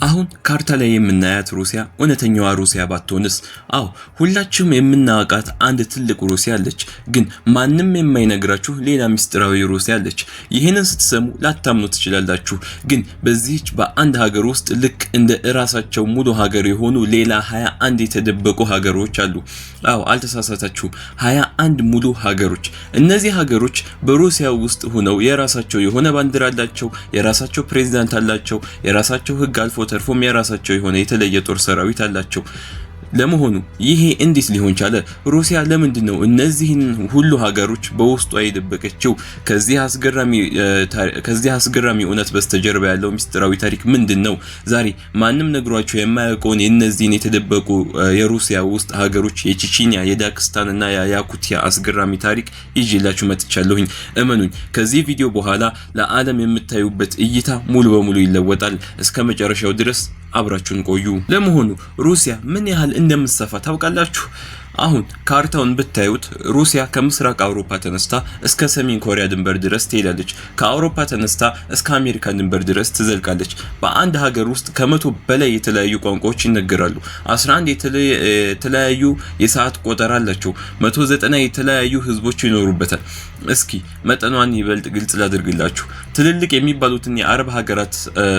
አሁን ካርታ ላይ የምናያት ሩሲያ እውነተኛዋ ሩሲያ ባትሆንስ? አዎ ሁላችሁም የምናውቃት አንድ ትልቅ ሩሲያ አለች፣ ግን ማንንም የማይነግራችሁ ሌላ ሚስጥራዊ ሩሲያ አለች። ይህንን ስትሰሙ ላታምኑ ትችላላችሁ፣ ግን በዚህች በአንድ ሀገር ውስጥ ልክ እንደ እራሳቸው ሙሉ ሀገር የሆኑ ሌላ 21 የተደበቁ ሀገሮች አሉ። አዎ አልተሳሳታችሁም፣ 21 ሙሉ ሀገሮች። እነዚህ ሀገሮች በሩሲያ ውስጥ ሆነው የራሳቸው የሆነ ባንዲራ አላቸው፣ የራሳቸው ፕሬዝዳንት አላቸው፣ የራሳቸው ህግ አልፎ ተርፎም የራሳቸው የሆነ የተለየ ጦር ሰራዊት አላቸው። ለመሆኑ ይሄ እንዴት ሊሆን ቻለ? ሩሲያ ለምንድን ነው እነዚህን ሁሉ ሀገሮች በውስጧ የደበቀችው? ከዚህ አስገራሚ እውነት በስተጀርባ ያለው ሚስጥራዊ ታሪክ ምንድነው? ዛሬ ማንም ነግሯቸው የማያውቀውን የእነዚህን የተደበቁ የሩሲያ ውስጥ ሀገሮች የቼቼንያ፣ የዳግስታን እና የያኩቲያ አስገራሚ ታሪክ ይዤላችሁ መጥቻለሁኝ። እመኑኝ ከዚህ ቪዲዮ በኋላ ለዓለም የምታዩበት እይታ ሙሉ በሙሉ ይለወጣል። እስከ መጨረሻው ድረስ አብራችሁን ቆዩ። ለመሆኑ ሩሲያ ምን ያህል እንደምትሰፋ ታውቃላችሁ? አሁን ካርታውን ብታዩት ሩሲያ ከምስራቅ አውሮፓ ተነስታ እስከ ሰሜን ኮሪያ ድንበር ድረስ ትሄዳለች። ከአውሮፓ ተነስታ እስከ አሜሪካ ድንበር ድረስ ትዘልቃለች። በአንድ ሀገር ውስጥ ከ100 በላይ የተለያዩ ቋንቋዎች ይነገራሉ። 11 የተለያዩ የሰዓት ቆጠራ አላቸው። 190 የተለያዩ ህዝቦች ይኖሩበታል። እስኪ መጠኗን ይበልጥ ግልጽ ላድርግላችሁ። ትልልቅ የሚባሉትን የአረብ ሀገራት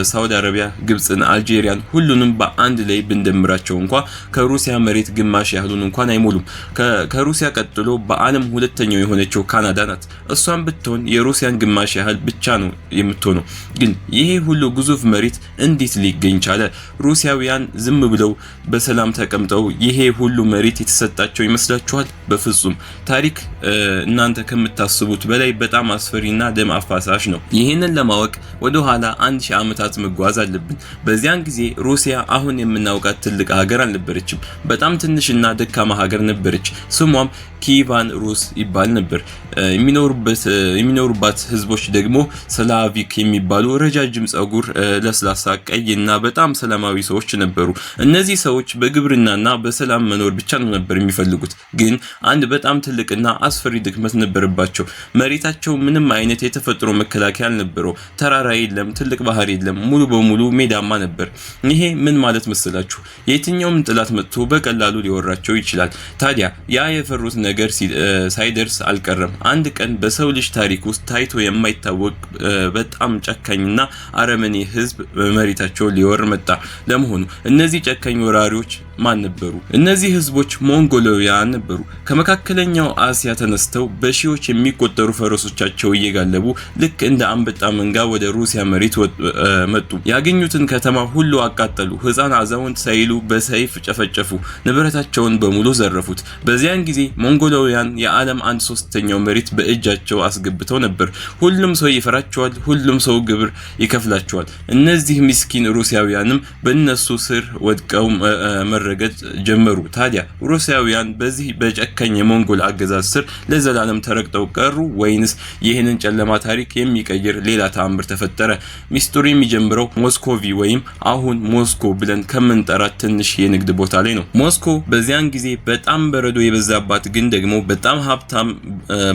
ሳውዲ አረቢያ፣ ግብጽን፣ አልጄሪያን ሁሉንም በአንድ ላይ ብንደምራቸው እንኳን ከሩሲያ መሬት ግማሽ ያህሉን እንኳን አይሞሉም። ከሩሲያ ቀጥሎ በዓለም ሁለተኛው የሆነችው ካናዳ ናት። እሷን ብትሆን የሩሲያን ግማሽ ያህል ብቻ ነው የምትሆነው። ግን ይሄ ሁሉ ግዙፍ መሬት እንዴት ሊገኝ ቻለ? ሩሲያውያን ዝም ብለው በሰላም ተቀምጠው ይሄ ሁሉ መሬት የተሰጣቸው ይመስላችኋል? በፍጹም። ታሪክ እናንተ ከምታስቡት በላይ በጣም አስፈሪና ደም አፋሳሽ ነው። ይህንን ለማወቅ ወደ ኋላ 1000 ዓመታት መጓዝ አለብን። በዚያን ጊዜ ሩሲያ አሁን የምናውቃት ትልቅ ሀገር አልነበረችም። በጣም ትንሽና ደካማ ሀገር ነበረች። ስሟም ኪቫን ሩስ ይባል ነበር። የሚኖሩባት ህዝቦች ደግሞ ስላቪክ የሚባሉ ረጃጅም ጸጉር፣ ለስላሳ ቀይና በጣም ሰላማዊ ሰዎች ነበሩ። እነዚህ ሰዎች በግብርናና በሰላም መኖር ብቻ ነበር የሚፈልጉት። ግን አንድ በጣም ትልቅና አስፈሪ ድክመት ነበረባቸው። መሬታቸው ምንም አይነት የተፈጥሮ መከላከያ አልነበረው። ተራራ የለም፣ ትልቅ ባህር የለም፣ ሙሉ በሙሉ ሜዳማ ነበር። ይሄ ምን ማለት መሰላችሁ? የትኛውም ጠላት መጥቶ በቀላሉ ሊወራቸው ይችላል። ታዲያ ያ የፈሩት ነገር ሳይደርስ አልቀረም። አንድ ቀን በሰው ልጅ ታሪክ ውስጥ ታይቶ የማይታወቅ በጣም ጨካኝና አረመኔ ህዝብ መሬታቸውን ሊወር መጣ። ለመሆኑ እነዚህ ጨካኝ ወራሪዎች ማን ነበሩ? እነዚህ ህዝቦች ሞንጎላውያን ነበሩ። ከመካከለኛው አሲያ ተነስተው በሺዎች የሚቆጠሩ ፈረሶቻቸው እየጋለቡ ልክ እንደ አንበጣ መንጋ ወደ ሩሲያ መሬት መጡ። ያገኙትን ከተማ ሁሉ አቃጠሉ። ህፃን አዛውንት ሳይሉ በሰይፍ ጨፈጨፉ። ንብረታቸውን በሙሉ ዘረፉት። በዚያን ጊዜ ሞንጎላውያን የዓለም 1/3 መሬት በእጃቸው አስገብተው ነበር። ሁሉም ሰው ይፈራቸዋል። ሁሉም ሰው ግብር ይከፍላቸዋል። እነዚህ ምስኪን ሩሲያውያንም በእነሱ ስር ወድቀው መረገጥ ጀመሩ። ታዲያ ሩሲያውያን በዚህ በጨካኝ የሞንጎል አገዛዝ ስር ለዘላለም ተረግጠው ቀሩ ወይንስ ይህንን ጨለማ ታሪክ የሚቀይር ሌላ ተአምር ተፈጠረ? ሚስጥሩ የሚጀምረው ሞስኮቪ ወይም አሁን ሞስኮ ብለን ከምንጠራት ትንሽ የንግድ ቦታ ላይ ነው። ሞስኮ በዚያን ጊዜ በጣም በረዶ የበዛባት ግን ደግሞ በጣም ሀብታም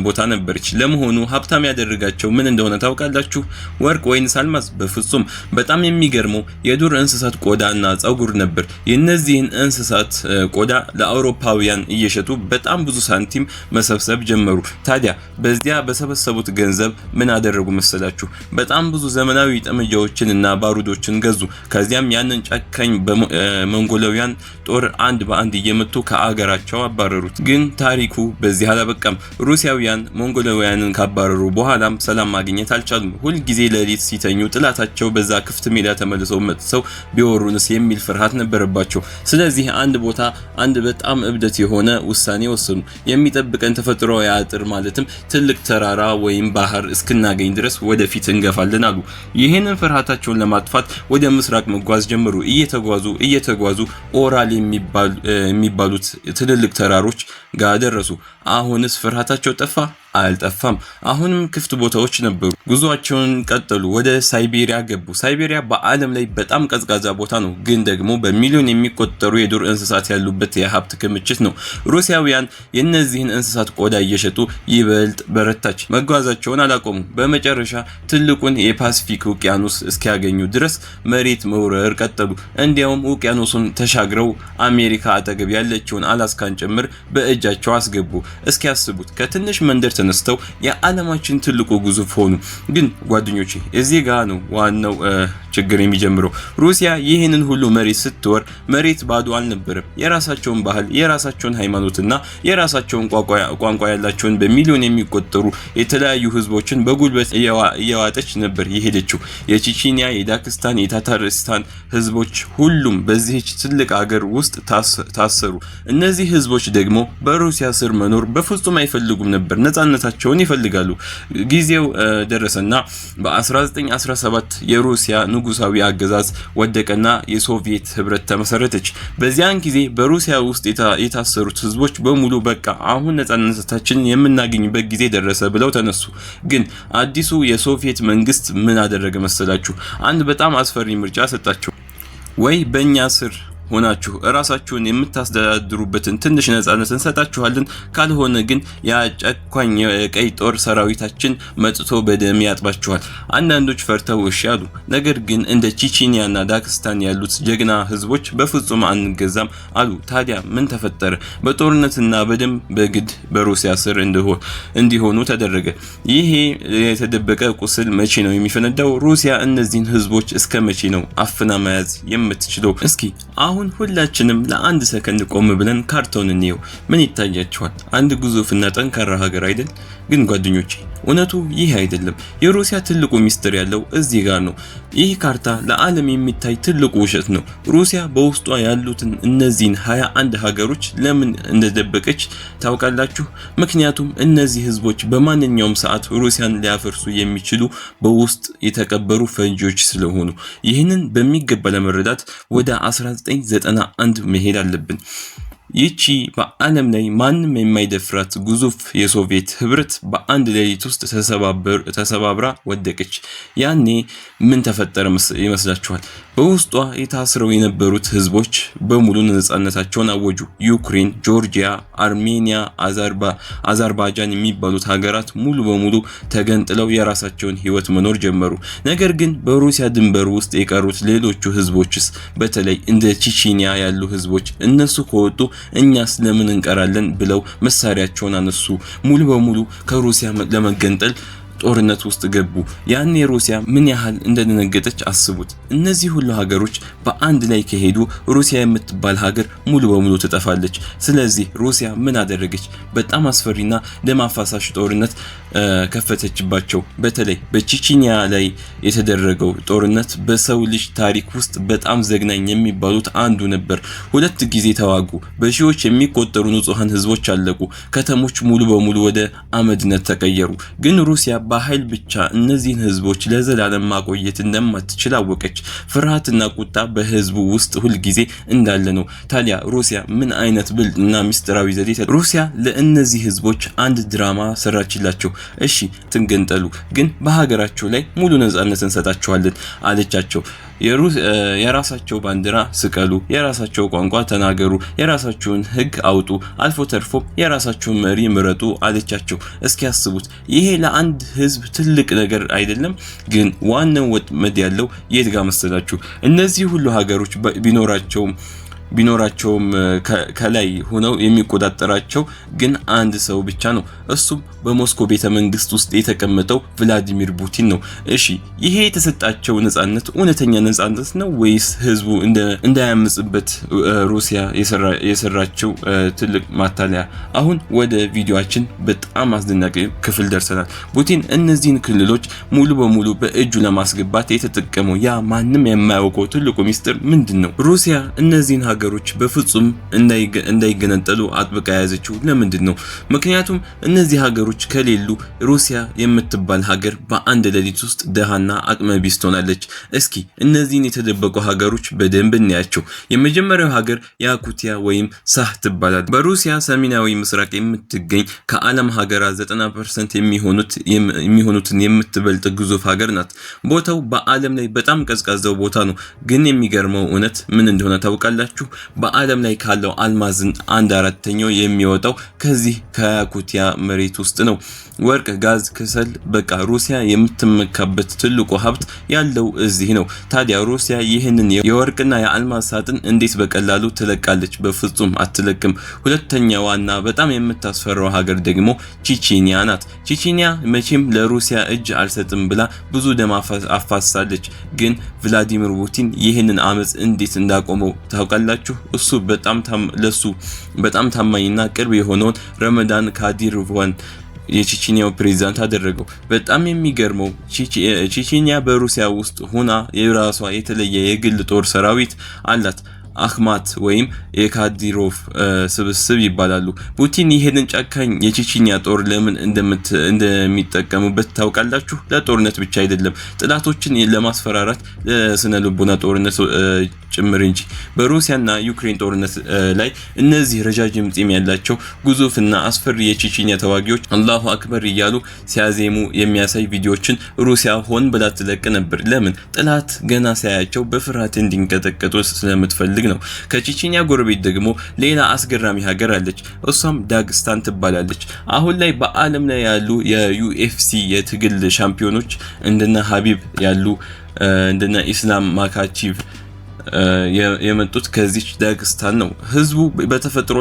ቦታ ነበረች። ለመሆኑ ሀብታም ያደረጋቸው ምን እንደሆነ ታውቃላችሁ? ወርቅ ወይንስ አልማዝ? በፍጹም። በጣም የሚገርመው የዱር እንስሳት ቆዳና ጸጉር ነበር። የእነዚህን እንስሳት ቆዳ ለአውሮፓውያን እየሸጡ በጣም ብዙ ሳንቲም መሰብሰብ ጀመሩ። ታዲያ በዚያ በሰበሰቡት ገንዘብ ምን አደረጉ መሰላችሁ? በጣም ብዙ ዘመናዊ ጠመንጃዎችን እና ባሩዶችን ገዙ። ከዚያም ያንን ጨካኝ ሞንጎላውያን ጦር አንድ በአንድ እየመቱ ከአገራቸው አባረሩት። ግን ታሪኩ በዚህ አላበቃም። ሩሲያውያን ሞንጎላውያንን ካባረሩ በኋላም ሰላም ማግኘት አልቻሉም። ሁል ጊዜ ሌሊት ሲተኙ ጥላታቸው በዛ ክፍት ሜዳ ተመልሰው መጥተው ቢወሩንስ የሚል ፍርሃት ነበረባቸው። ስለዚህ አንድ በጣም እብደት የሆነ ውሳኔ ወሰኑ። የሚጠብቀን ተፈጥሯዊ አጥር ማለትም ትልቅ ተራራ ወይም ባህር እስክናገኝ ድረስ ወደፊት እንገፋለን አሉ። ይህንን ፍርሃታቸውን ለማጥፋት ወደ ምስራቅ መጓዝ ጀመሩ። እየተጓዙ ኦራል የሚባሉት ትልልቅ ተራሮች ጋር ደረሱ። አሁንስ ፍርሃታቸው ጠፋ? አልጠፋም። አሁንም ክፍት ቦታዎች ነበሩ። ጉዟቸውን ቀጠሉ። ወደ ሳይቤሪያ ገቡ። ሳይቤሪያ በዓለም ላይ በጣም ቀዝቃዛ ቦታ ነው፣ ግን ደግሞ በሚሊዮን የሚቆጠሩ የዱር እንስሳት ያሉበት የሀብት ክምችት ነው። ሩሲያውያን የእነዚህን እንስሳት ቆዳ እየሸጡ ይበልጥ በረታች። መጓዛቸውን አላቆሙ። በመጨረሻ ትልቁን የፓሲፊክ ውቅያኖስ እስኪያገኙ ድረስ መሬት መውረር ቀጠሉ። እንዲያውም ውቅያኖሱን ተሻግረው አሜሪካ አጠገብ ያለችውን አላስካን ጭምር በእጃቸው አስገቡ። እስኪያስቡት ከትንሽ መንደር ተነስተው የዓለማችን ትልቁ ግዙፍ ሆኑ። ግን ጓደኞቼ እዚህ ጋር ነው ዋናው ችግር የሚጀምረው። ሩሲያ ይህንን ሁሉ መሬት ስትወር መሬት ባዶ አልነበረም። የራሳቸውን ባህል፣ የራሳቸውን ሃይማኖትና የራሳቸውን ቋንቋ ያላቸውን በሚሊዮን የሚቆጠሩ የተለያዩ ህዝቦችን በጉልበት እየዋጠች ነበር የሄደችው። የቼቼንያ፣ የዳክስታን፣ የታታርስታን ህዝቦች ሁሉም በዚህች ትልቅ ሀገር ውስጥ ታሰሩ። እነዚህ ህዝቦች ደግሞ በሩሲያ ስር መኖር በፍጹም አይፈልጉም ነበር። ነፃነታቸውን ይፈልጋሉ። ጊዜው ደረሰና በ1917 የሩሲያ ንጉሳዊ አገዛዝ ወደቀና የሶቪየት ህብረት ተመሰረተች። በዚያን ጊዜ በሩሲያ ውስጥ የታሰሩት ህዝቦች በሙሉ በቃ አሁን ነፃነታችንን የምናገኝበት ጊዜ ደረሰ ብለው ተነሱ። ግን አዲሱ የሶቪየት መንግስት ምን አደረገ መሰላችሁ? አንድ በጣም አስፈሪ ምርጫ ሰጣቸው። ወይ በእኛ ስር ሆናችሁ ራሳችሁን የምታስተዳድሩበትን ትንሽ ነፃነት እንሰጣችኋለን፣ ካልሆነ ግን ያጨቋኝ የቀይ ጦር ሰራዊታችን መጥቶ በደም ያጥባችኋል። አንዳንዶች ፈርተው እሺ አሉ። ነገር ግን እንደ ቼቼንያና ዳክስታን ያሉት ጀግና ህዝቦች በፍጹም አንገዛም አሉ። ታዲያ ምን ተፈጠረ? በጦርነትና በደም በግድ በሩሲያ ስር እንዲሆኑ ተደረገ። ይሄ የተደበቀ ቁስል መቼ ነው የሚፈነዳው? ሩሲያ እነዚህን ህዝቦች እስከ መቼ ነው አፍና መያዝ የምትችለው? እስኪ አሁን ሁላችንም ለአንድ ሰከንድ ቆም ብለን ካርታውን እንየው። ምን ይታያችኋል? አንድ ግዙፍና ጠንካራ ሀገር አይደል? ግን ጓደኞቼ እውነቱ ይህ አይደለም። የሩሲያ ትልቁ ሚስጥር ያለው እዚህ ጋር ነው። ይህ ካርታ ለዓለም የሚታይ ትልቁ ውሸት ነው። ሩሲያ በውስጧ ያሉትን እነዚህን 21 ሀገሮች ለምን እንደደበቀች ታውቃላችሁ? ምክንያቱም እነዚህ ህዝቦች በማንኛውም ሰዓት ሩሲያን ሊያፈርሱ የሚችሉ በውስጥ የተቀበሩ ፈንጂዎች ስለሆኑ። ይህንን በሚገባ ለመረዳት ወደ 1991 መሄድ አለብን። ይቺ በዓለም ላይ ማንም የማይደፍራት ግዙፍ የሶቪየት ህብረት በአንድ ሌሊት ውስጥ ተሰባብራ ወደቀች። ያኔ ምን ተፈጠረ ይመስላችኋል? በውስጧ የታስረው የነበሩት ህዝቦች በሙሉ ነፃነታቸውን አወጁ። ዩክሬን፣ ጆርጂያ፣ አርሜኒያ፣ አዘርባይጃን የሚባሉት ሀገራት ሙሉ በሙሉ ተገንጥለው የራሳቸውን ህይወት መኖር ጀመሩ። ነገር ግን በሩሲያ ድንበር ውስጥ የቀሩት ሌሎቹ ህዝቦችስ፣ በተለይ እንደ ቼቼንያ ያሉ ህዝቦች እነሱ ከወጡ እኛስ ለምን እንቀራለን ብለው መሳሪያቸውን አነሱ። ሙሉ በሙሉ ከሩሲያ ለመገንጠል ጦርነት ውስጥ ገቡ። ያኔ ሩሲያ ምን ያህል እንደደነገጠች አስቡት። እነዚህ ሁሉ ሀገሮች በአንድ ላይ ከሄዱ ሩሲያ የምትባል ሀገር ሙሉ በሙሉ ትጠፋለች። ስለዚህ ሩሲያ ምን አደረገች? በጣም አስፈሪና ደም አፋሳሽ ጦርነት ከፈተችባቸው። በተለይ በቼቼንያ ላይ የተደረገው ጦርነት በሰው ልጅ ታሪክ ውስጥ በጣም ዘግናኝ የሚባሉት አንዱ ነበር። 2 ጊዜ ተዋጉ። በሺዎች የሚቆጠሩ ንጹሃን ህዝቦች አለቁ። ከተሞች ሙሉ በሙሉ ወደ አመድነት ተቀየሩ። ግን ሩሲያ በኃይል ብቻ እነዚህን ህዝቦች ለዘላለም ማቆየት እንደማትችል አወቀች። ፍርሃትና ቁጣ በህዝቡ ውስጥ ሁሉ ጊዜ እንዳለ ነው። ታዲያ ሩሲያ ምን አይነት ብልጥና ሚስጥራዊ ዘዴ ሩሲያ ለእነዚህ ህዝቦች አንድ ድራማ ሰራችላቸው። እሺ ትንገንጠሉ፣ ግን በሀገራቸው ላይ ሙሉ ነፃነት እንሰጣቸዋለን አለቻቸው። የራሳቸው ባንዲራ ስቀሉ፣ የራሳቸው ቋንቋ ተናገሩ፣ የራሳቸውን ህግ አውጡ፣ አልፎ ተርፎ የራሳቸውን መሪ ምረጡ አለቻቸው። እስኪ ያስቡት። ይሄ ለአንድ ህዝብ ትልቅ ነገር አይደለም? ግን ዋናው ወጥመድ ያለው የት ጋር መሰላችሁ? እነዚህ ሁሉ ሀገሮች ቢኖራቸውም ከላይ ሆነው የሚቆጣጠራቸው ግን አንድ ሰው ብቻ ነው። እሱም በሞስኮ ቤተ መንግስት ውስጥ የተቀመጠው ቭላዲሚር ፑቲን ነው። እሺ ይሄ የተሰጣቸው ነፃነት እውነተኛ ነፃነት ነው ወይስ ህዝቡ እንዳያምጽበት ሩሲያ የሰራቸው ትልቅ ማታለያ? አሁን ወደ ቪዲዮአችን በጣም አስደናቂ ክፍል ደርሰናል። ፑቲን እነዚህን ክልሎች ሙሉ በሙሉ በእጁ ለማስገባት የተጠቀመው ያ ማንም የማያውቀው ትልቁ ሚስጥር ምንድነው? ሩሲያ እነዚህን ሀገሮች በፍጹም እንዳይገነጠሉ አጥብቃ ያዘችው ለምንድን ነው? ምክንያቱም እነዚህ ሀገሮች ከሌሉ ሩሲያ የምትባል ሀገር በአንድ ሌሊት ውስጥ ደሃና አቅመ ቢስ ትሆናለች። እስኪ እነዚህን የተደበቁ ሀገሮች በደንብ እናያቸው። የመጀመሪያው ሀገር ያኩቲያ ወይም ሳህ ትባላለች። በሩሲያ ሰሜናዊ ምስራቅ የምትገኝ ከዓለም ሀገራት 90% የሚሆኑትን የምትበልጥ ግዙፍ ሀገር ናት። ቦታው በዓለም ላይ በጣም ቀዝቃዛው ቦታ ነው። ግን የሚገርመው እውነት ምን እንደሆነ ታውቃላችሁ? በዓለም ላይ ካለው አልማዝን 1/4 የሚወጣው ከዚህ ከያኩቲያ መሬት ውስጥ ነው። ወርቅ፣ ጋዝ፣ ከሰል በቃ ሩሲያ የምትመካበት ትልቁ ሀብት ያለው እዚህ ነው። ታዲያ ሩሲያ ይህንን የወርቅና የአልማዝ ሳጥን እንዴት በቀላሉ ትለቃለች? በፍጹም አትለቅም። ሁለተኛዋና በጣም የምታስፈራው ሀገር ደግሞ ቼቼኒያ ናት። ቼቼኒያ መቼም ለሩሲያ እጅ አልሰጥም ብላ ብዙ ደም አፋሳለች። ግን ቭላዲሚር ፑቲን ይህንን አመጽ እንዴት እንዳቆመው ታውቃላችሁ? እሱ በጣም ታማኝና ቅርብ የሆነውን ረመዳን ካዲሮቭን የቼቼኒያው ፕሬዝዳንት አደረገው። በጣም የሚገርመው ቼቼኒያ በሩሲያ ውስጥ ሆና የራሷ የተለየ የግል ጦር ሰራዊት አላት። አክማት ወይም የካዲሮቭ ስብስብ ይባላሉ። ፑቲን ይሄንን ጨካኝ የቼቼኒያ ጦር ለምን እንደሚጠቀሙበት ታውቃላችሁ? ለጦርነት ብቻ አይደለም፣ ጥላቶችን ለማስፈራራት፣ ለስነ ልቦና ጦርነት ጭምር እንጂ። በሩሲያና ዩክሬን ጦርነት ላይ እነዚህ ረጃጅም ፂም ያላቸው ግዙፍና አስፈሪ የቼቼኒያ ተዋጊዎች አላሁ አክበር እያሉ ሲያዜሙ የሚያሳይ ቪዲዮዎችን ሩሲያ ሆን ብላ ትለቅ ነበር። ለምን? ጥላት ገና ሳያቸው በፍርሃት እንዲንቀጠቀጡ ስለምትፈልግ ነው። ከቼቼኒያ ጎረቤት ደግሞ ሌላ አስገራሚ ሀገር አለች። እሷም ዳግስታን ትባላለች። አሁን ላይ በዓለም ላይ ያሉ የዩኤፍሲ የትግል ሻምፒዮኖች እንደነ ሀቢብ ያሉ እንደነ ኢስላም ማካቺቭ የመጡት ከዚች ዳግስታን ነው። ህዝቡ በተፈጥሮ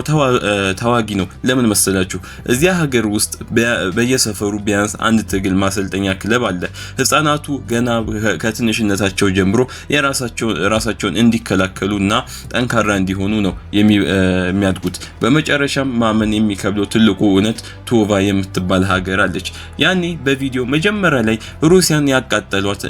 ተዋጊ ነው። ለምን መሰላችሁ? እዚያ ሀገር ውስጥ በየሰፈሩ ቢያንስ አንድ ትግል ማሰልጠኛ ክለብ አለ። ህፃናቱ ገና ከትንሽነታቸው ጀምሮ ራሳቸውን እንዲከላከሉና ጠንካራ እንዲሆኑ ነው የሚያድጉት። በመጨረሻም ማመን የሚከብደው ትልቁ እውነት ቶቫ የምትባል ሀገር አለች። ያኔ በቪዲዮ መጀመሪያ ላይ ሩሲያን ያቃጠሏት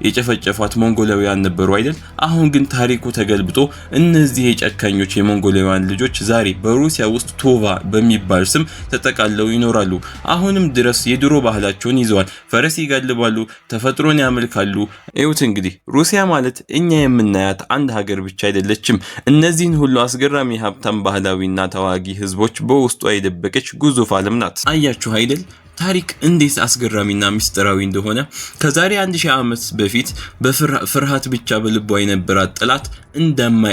የጨፈጨፏት ሞንጎላውያን ነበሩ አይደል? አሁን ግን ታሪኩ ተገልብጦ እነዚህ የጨካኞች የሞንጎላውያን ልጆች ዛሬ በሩሲያ ውስጥ ቶቫ በሚባል ስም ተጠቃለው ይኖራሉ። አሁንም ድረስ የድሮ ባህላቸውን ይዘዋል። ፈረስ ይጋልባሉ፣ ተፈጥሮን ያመልካሉ። እዩት እንግዲህ ሩሲያ ማለት እኛ የምናያት አንድ ሀገር ብቻ አይደለችም። እነዚህን ሁሉ አስገራሚ ሀብታም፣ ባህላዊና ተዋጊ ህዝቦች በውስጧ የደበቀች ግዙፍ ዓለም ናት። አያችሁ አይደል? ታሪክ እንዴት አስገራሚና ሚስጥራዊ እንደሆነ። ከዛሬ 1000 ዓመት በፊት በፍርሃት ብቻ በልቧ የነበራት ጥላት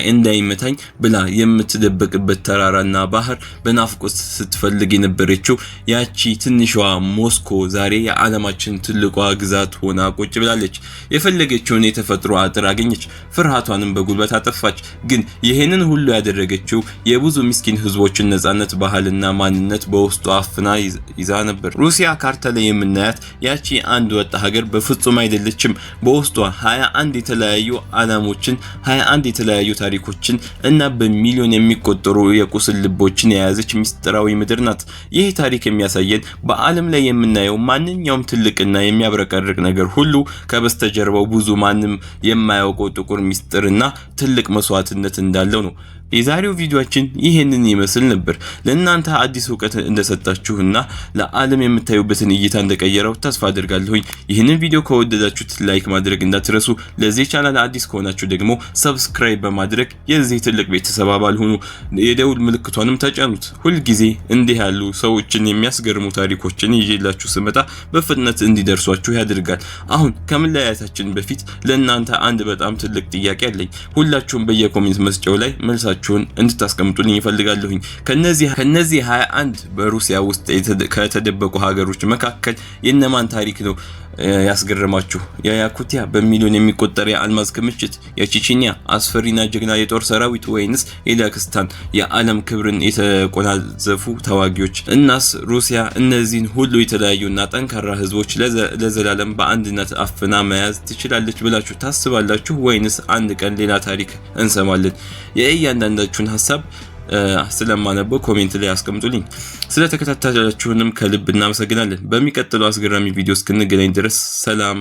እንዳይመታኝ ብላ የምትደበቅበት ተራራና ባህር በናፍቆት ስትፈልግ የነበረችው ያቺ ትንሿ ሞስኮ ዛሬ የዓለማችን ትልቋ ግዛት ሆና ቁጭ ብላለች። የፈለገችውን የተፈጥሮ አጥር አገኘች፣ ፍርሃቷንም በጉልበት አጠፋች። ግን ይሄንን ሁሉ ያደረገችው የብዙ ምስኪን ህዝቦችን ነጻነት፣ ባህልና ማንነት በውስጧ አፍና ይዛ ነበር። ሩሲያ ካርታ ላይ የምናያት ያቺ አንድ ወጣ ሀገር በፍጹም አይደለችም። በውስጧ 21 የተለያዩ ዓላሞችን፣ 21 የተለያዩ ታሪኮችን እና በሚሊዮን የሚቆጠሩ የቁስል ልቦችን የያዘች ሚስጥራዊ ምድር ናት። ይህ ታሪክ የሚያሳየን በዓለም ላይ የምናየው ማንኛውም ትልቅና የሚያብረቀርቅ ነገር ሁሉ ከበስተጀርባው ብዙ ማንም የማያውቀው ጥቁር ሚስጥርና ትልቅ መስዋዕትነት እንዳለው ነው። የዛሬው ቪዲዮአችን ይሄንን ይመስል ነበር። ለእናንተ አዲስ ዕውቀት እንደሰጣችሁና ለዓለም የምታዩበትን እይታ እንደቀየረው ተስፋ አድርጋለሁ። ይህንን ቪዲዮ ከወደዳችሁት ላይክ ማድረግ እንዳትረሱ። ለዚህ ቻናል አዲስ ከሆናችሁ ደግሞ ሰብስክራይብ በማድረግ የዚህ ትልቅ ቤተሰብ አባል ሁኑ። የደውል ምልክቷንም ተጫኑት። ሁል ጊዜ እንዲህ ያሉ ሰዎችን የሚያስገርሙ ታሪኮችን ይዤላችሁ ስመጣ በፍጥነት እንዲደርሷችሁ ያደርጋል። አሁን ከመለያየታችን በፊት ለእናንተ አንድ በጣም ትልቅ ጥያቄ አለኝ። ሁላችሁም በየኮሜንት መስጫው ላይ መልሳችሁን እንድታስቀምጡልኝ ይፈልጋለሁኝ። ከነዚህ 21 በሩሲያ ውስጥ ከተደበቁ ሀገሮች መካከል የነማን ታሪክ ነው ያስገረማችሁ? የያኩቲያ በሚሊዮን የሚቆጠር የአልማዝ ክምችት፣ የቼቼኒያ አስፈሪና ጀግና የጦር ሰራዊት፣ ወይንስ የዳግስታን የዓለም ክብርን የተቆናዘፉ ተዋጊዎች? እናስ ሩሲያ እነዚህን ሁሉ የተለያዩና ጠንካራ ህዝቦች ለዘላለም በአንድነት አፍና መያዝ ትችላለች ብላችሁ ታስባላችሁ? ወይንስ አንድ ቀን ሌላ ታሪክ እንሰማለን? የእያንዳንዳችሁን ሀሳብ ስለማነበው ኮሜንት ላይ አስቀምጡልኝ። ስለተከታተላችሁንም ከልብ እናመሰግናለን። በሚቀጥለው አስገራሚ ቪዲዮ እስክንገናኝ ድረስ ሰላም።